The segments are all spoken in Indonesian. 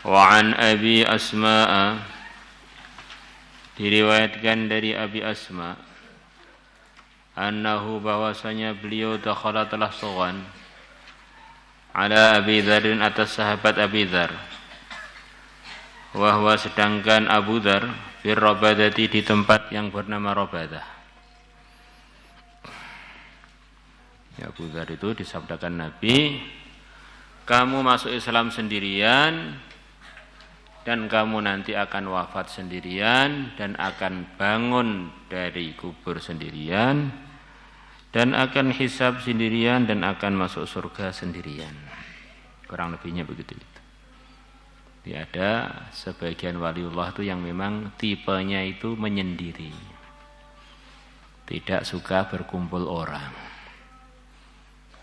Wa an Abi Asma, diriwayatkan dari Abi Asma, annahu bahwasanya beliau dakhala telah sowan ala Abi Dzar atas sahabat Abi Dzar, wahwa sedangkan Abu Dzar fir Rabadati di tempat yang bernama Rabadah. Ya, Abu Dzar itu disabdakan Nabi, kamu masuk Islam sendirian dan kamu nanti akan wafat sendirian dan akan bangun dari kubur sendirian dan akan hisab sendirian dan akan masuk surga sendirian. Kurang lebihnya begitu. Jadi ada sebagian waliullah itu yang memang tipenya itu menyendiri, tidak suka berkumpul orang.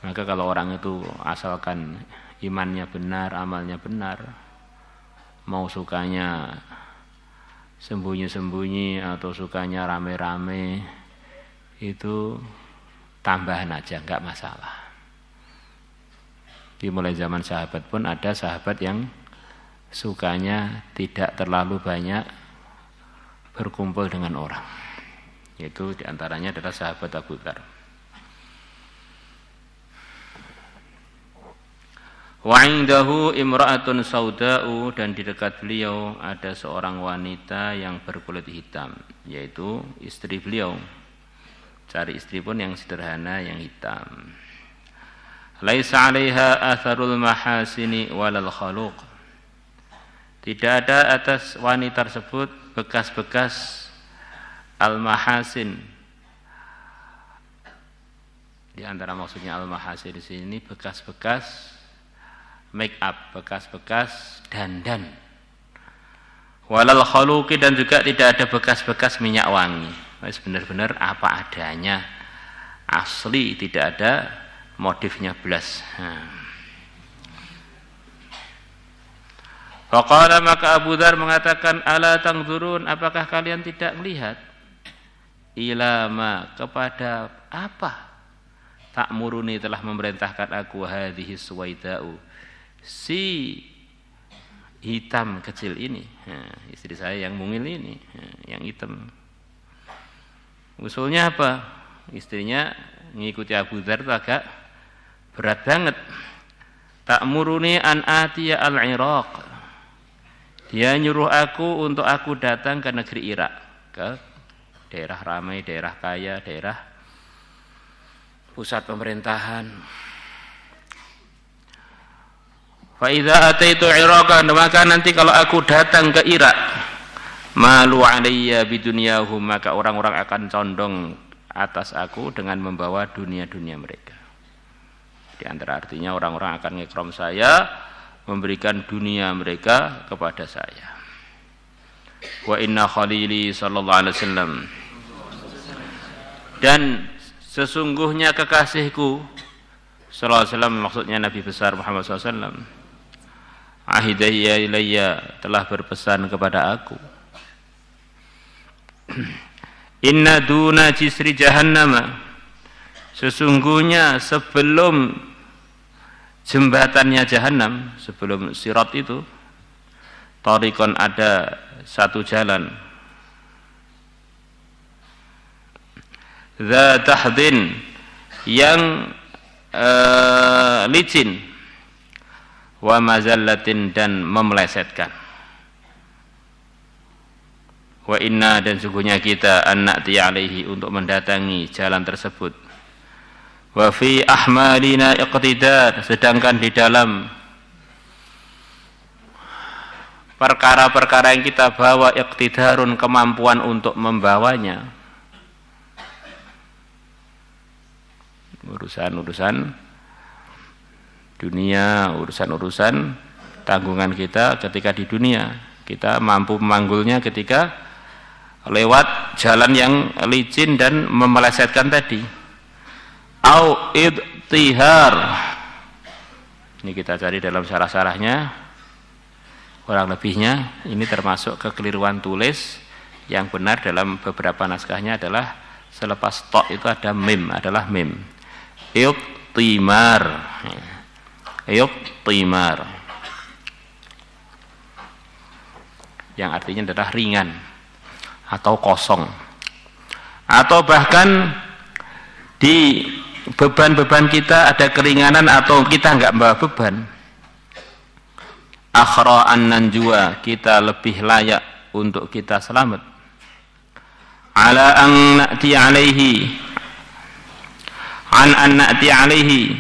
Maka kalau orang itu asalkan imannya benar, amalnya benar, mau sukanya sembunyi-sembunyi atau sukanya rame-rame, itu tambahan aja, enggak masalah. Dimulai zaman sahabat pun ada sahabat yang sukanya tidak terlalu banyak berkumpul dengan orang. Itu diantaranya adalah sahabat Abu Dzar. Wa indahu imra'atun sauda'u, dan di dekat beliau ada seorang wanita yang berkulit hitam, yaitu istri beliau. Cari istri pun yang sederhana, yang hitam. Laisa 'alaiha atharul mahasini walal khaluq. Tidak ada atas wanita tersebut bekas-bekas al-mahasin. Di antara maksudnya al-mahasin di sini bekas-bekas make up, bekas-bekas dandan. Walal khaluqi, dan juga tidak ada bekas-bekas minyak wangi. Benar-benar apa adanya, asli, tidak ada modifnya belas. Faqala, maka Abu Dzar mengatakan, ala tangzurun, apakah kalian tidak melihat? Ilama, kepada apa? Ta'muruni, telah memerintahkan aku, hadhihi suwaida'u, si hitam kecil ini, istri saya yang mungil ini, yang hitam. Usulnya apa? Istrinya mengikuti Abu Dzar itu agak berat banget. Ta'muruni an atiya al-Iraq, dia nyuruh aku untuk aku datang ke negeri Irak, ke daerah ramai, daerah kaya, daerah pusat pemerintahan. Fa idza ataitu Iraqan, maka nanti kalau aku datang ke Irak, malu alayya bidunyahum, maka orang-orang akan condong atas aku dengan membawa dunia-dunia mereka. Di antara artinya orang-orang akan ngekrom saya, memberikan dunia mereka kepada saya. Wa inna khalili sallallahu alaihi wasallam, dan sesungguhnya kekasihku sallallahu alaihi wasallam, maksudnya Nabi besar Muhammad sallallahu alaihi wasallam, ahidayya ilayya, telah berpesan kepada aku, inna duna jisri jahannama, sesungguhnya sebelum jembatannya Jahannam, sebelum sirat itu, tariqon, ada satu jalan, dza tahdin, yang licin, wa mazallatin, dan memelesetkan. Wa inna, dan sungguhnya kita, an-na'ti alaihi, untuk mendatangi jalan tersebut. Wa fi ahmalina iqtidar, sedangkan di dalam perkara-perkara yang kita bawa, iqtidarun, kemampuan untuk membawanya. Urusan-urusan dunia, urusan-urusan tanggungan kita ketika di dunia, kita mampu memanggulnya ketika lewat jalan yang licin dan memelesetkan tadi. Au idtihar, ini kita cari dalam syarah-syarahnya, kurang lebihnya ini termasuk kekeliruan tulis. Yang benar dalam beberapa naskahnya adalah selepas tok itu ada mim, adalah mim. Idtimar, idtimar. yang artinya adalah ringan atau kosong. Atau bahkan di beban-beban kita ada keringanan atau kita enggak membawa beban. Akhra an nanjua, kita lebih layak untuk kita selamat. Ala an na'ti alaihi, an na'ti alaihi,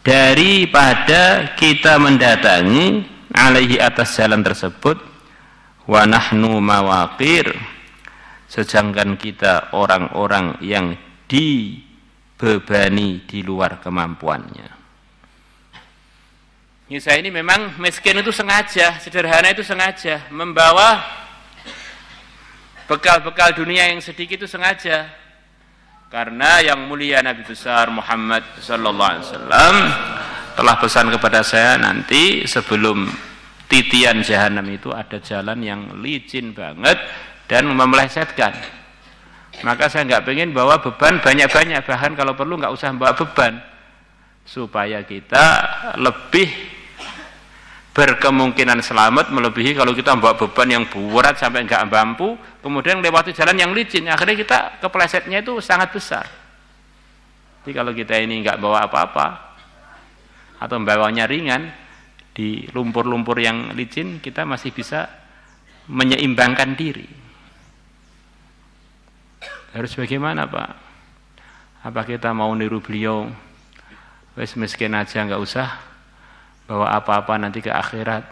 daripada kita mendatangi alaihi atas jalan tersebut, wa nahnu mawaqir, sedangkan kita orang-orang yang dibebani di luar kemampuannya. Saya ini memang miskin itu sengaja, sederhana itu sengaja, membawa bekal-bekal dunia yang sedikit itu sengaja. Karena yang mulia Nabi besar Muhammad sallallahu alaihi wasallam telah pesan kepada saya, nanti sebelum titian jahanam itu ada jalan yang licin banget dan memelesetkan. Maka saya nggak pengen bawa beban banyak-banyak, bahkan kalau perlu nggak usah bawa beban, supaya kita lebih berkemungkinan selamat melebihi kalau kita bawa beban yang berat sampai nggak mampu, kemudian lewati jalan yang licin, akhirnya kita keplesetnya itu sangat besar. Jadi kalau kita ini nggak bawa apa-apa atau bawanya ringan di lumpur-lumpur yang licin, kita masih bisa menyeimbangkan diri. Harus bagaimana, Pak? Apa kita mau niru beliau? Wes miskin aja nggak usah bawa apa-apa nanti ke akhirat,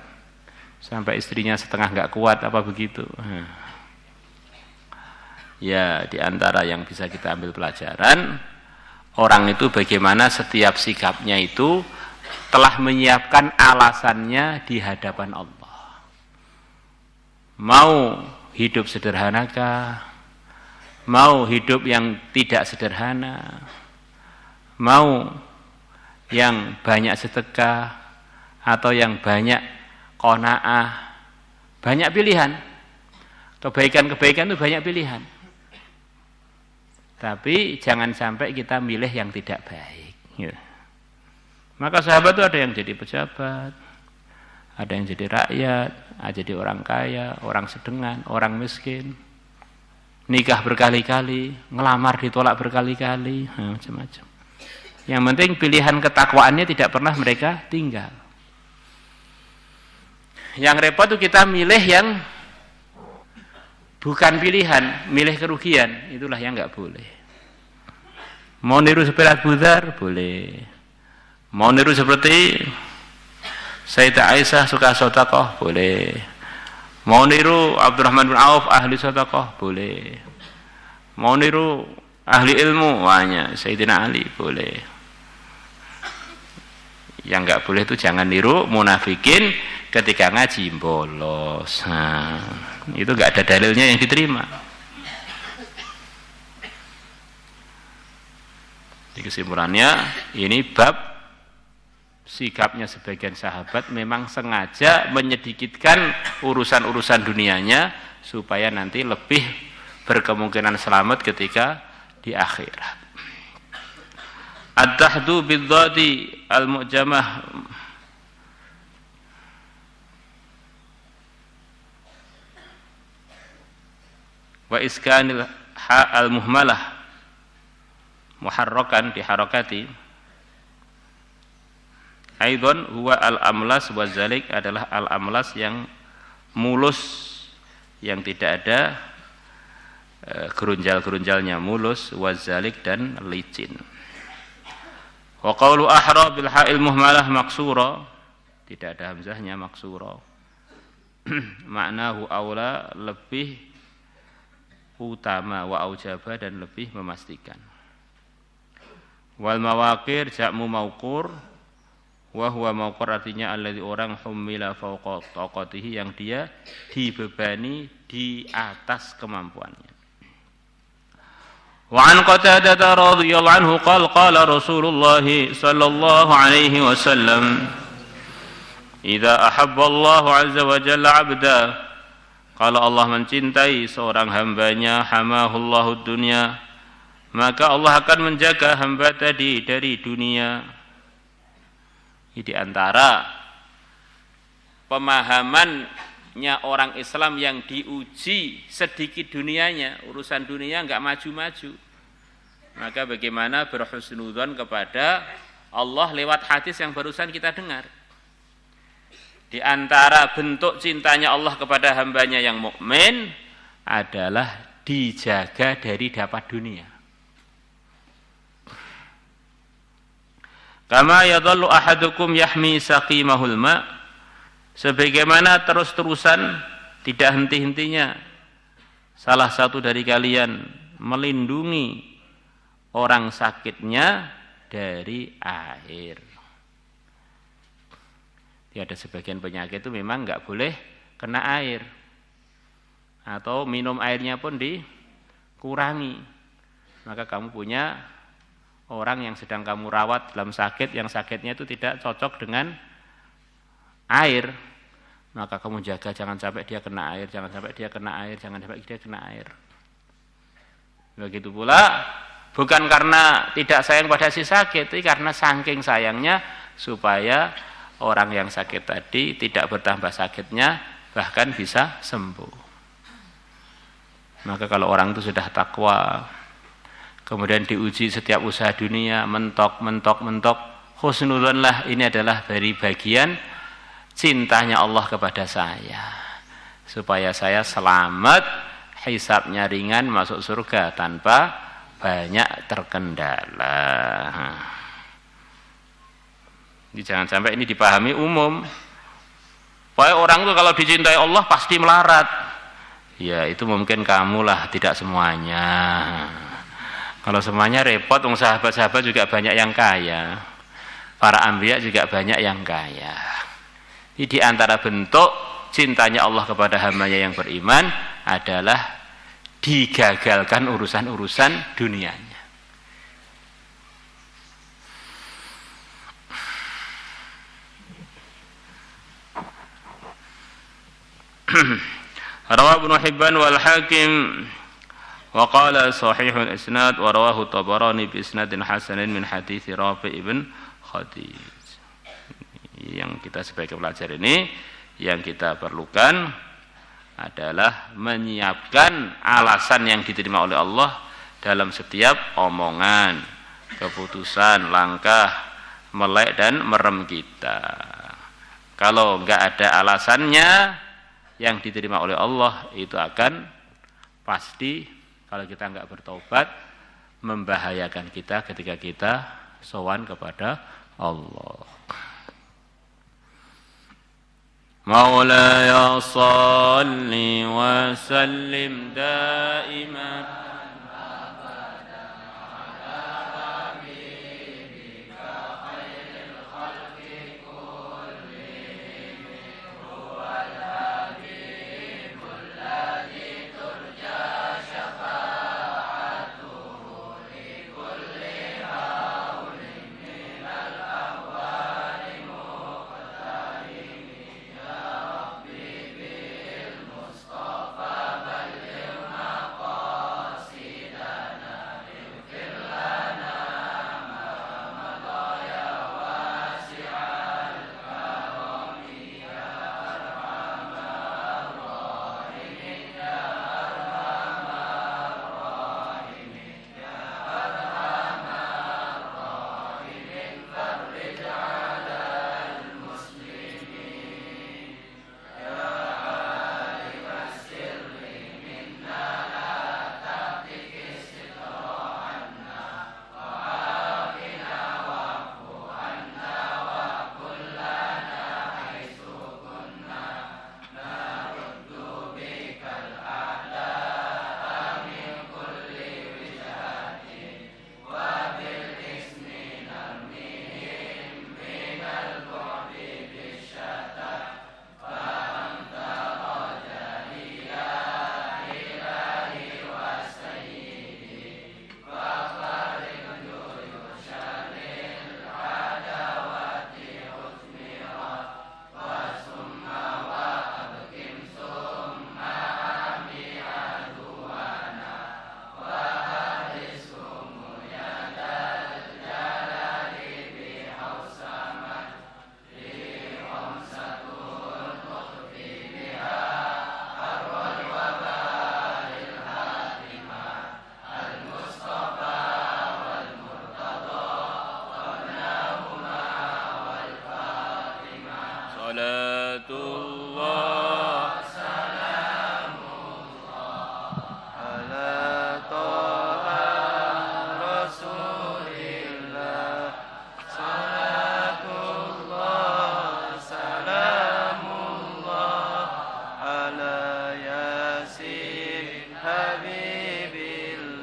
sampai istrinya setengah nggak kuat, apa begitu? Ya, diantara yang bisa kita ambil pelajaran, orang itu bagaimana setiap sikapnya itu telah menyiapkan alasannya di hadapan Allah. Mau hidup sederhanakah? Mau hidup yang tidak sederhana? Mau yang banyak sedekah atau yang banyak qanaah? Banyak pilihan. Kebaikan-kebaikan itu banyak pilihan. Tapi jangan sampai kita milih yang tidak baik. Ya. Maka sahabat itu ada yang jadi pejabat, ada yang jadi rakyat, ada jadi orang kaya, orang sedengan, orang miskin. Nikah berkali-kali, ngelamar ditolak berkali-kali, macam-macam. Yang penting pilihan ketakwaannya tidak pernah mereka tinggal. Yang repot itu kita milih yang bukan pilihan, milih kerugian, itulah yang nggak boleh. Mau niru seperti Abu Dzar, boleh. Mau niru seperti Sayyidah Aisyah suka sedekah, boleh. Mau niru Abdurrahman bin Auf ahli sedekah, boleh. Mau niru ahli ilmu, wahnya Sayyidina Ali, boleh. Yang nggak boleh itu jangan niru munafikin ketika ngaji bolos. Nah, itu nggak ada dalilnya yang diterima. Di kesimpulannya, ini bab sikapnya sebagian sahabat memang sengaja menyedikitkan urusan-urusan dunianya supaya nanti lebih berkemungkinan selamat ketika di akhirat. Ad-dahdu bid-dhadi al-mu'jamah wa iskanil ha al-muhmalah muharrakan diharakati aidon huwa al-amlas wa zalik adalah al-amlas yang mulus, yang tidak ada gerunjal-gerunjalnya, mulus, wa zalik dan licin. Wa qawlu ahra bil ha'il muhmalah maksura, tidak ada hamzahnya, maksura. Maknahu aula, lebih utama, wa aujaba dan lebih memastikan. Wal mawaqir ja'mu mauqur, wa huwa mauqur artinya alladzi orang humila fawqa taqatihi, yang dia dibebani di atas kemampuannya. Wa an Qatadah radhiyallahu anhu qala Rasulullah sallallahu alaihi wasallam idza ahabba Allah azza wa jalla 'abda, kalau Allah mencintai seorang hambanya, hamahullahu dunya, maka Allah akan menjaga hamba tadi dari dunia. Ini di antara pemahaman orang Islam yang diuji sedikit dunianya, urusan dunia enggak maju-maju. Maka bagaimana berhusnudzon kepada Allah lewat hadis yang barusan kita dengar. Di antara bentuk cintanya Allah kepada hambanya yang mukmin adalah dijaga dari dapat dunia. Kama yadhallu ahadukum yahmi saqimahul ma, sebagaimana terus-terusan tidak henti-hentinya salah satu dari kalian melindungi orang sakitnya dari air. Ada sebagian penyakit itu memang enggak boleh kena air, atau minum airnya pun dikurangi. Maka kamu punya orang yang sedang kamu rawat dalam sakit, yang sakitnya itu tidak cocok dengan air, maka kamu jaga jangan sampai dia kena air, jangan sampai dia kena air, jangan sampai dia kena air. Begitu pula, bukan karena tidak sayang pada si sakit, tapi karena saking sayangnya supaya orang yang sakit tadi tidak bertambah sakitnya, bahkan bisa sembuh. Maka kalau orang itu sudah takwa, kemudian diuji setiap usaha dunia, mentok, husnudzonlah, ini adalah dari bagian cintanya Allah kepada saya, supaya saya selamat, hisabnya ringan, masuk surga tanpa banyak terkendala. Jadi jangan sampai ini dipahami umum. Pokoknya orang itu kalau dicintai Allah pasti melarat. Ya itu mungkin kamulah, tidak semuanya. Kalau semuanya repot, sahabat-sahabat juga banyak yang kaya, para anbiya juga banyak yang kaya. Ini di antara bentuk cintanya Allah kepada hambanya yang beriman adalah digagalkan urusan-urusan dunianya. Rawahu Ibnu Hibban wal Hakim wa qala sahihul isnad wa rawahu Tabarani bi isnadin hasanin min hadits Rafi' ibn Khadij. Yang kita sebagai pelajar ini, yang kita perlukan adalah menyiapkan alasan yang diterima oleh Allah dalam setiap omongan, keputusan, langkah, melek dan merem kita. Kalau enggak ada alasannya yang diterima oleh Allah, itu akan pasti kalau kita enggak bertobat membahayakan kita ketika kita sowan kepada Allah. Maulaya salli wa sallim daiman salatullah ala toha rasulillah salatullah salamullah ala yasin habibillah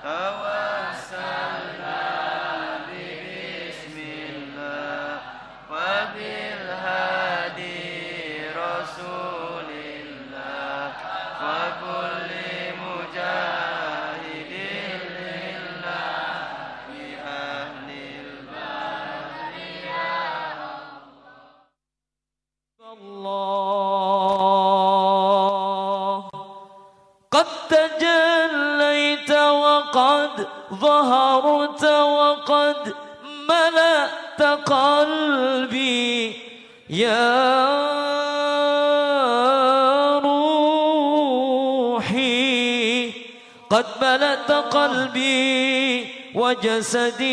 tawassalna bismillah wa bil hadi rasulillah wa kulli mujahidin lillah bi ahlil الله قد تجليت وقد ظهرت وقد ملأت قلبي يا روحي قد ملأت قلبي وجسدي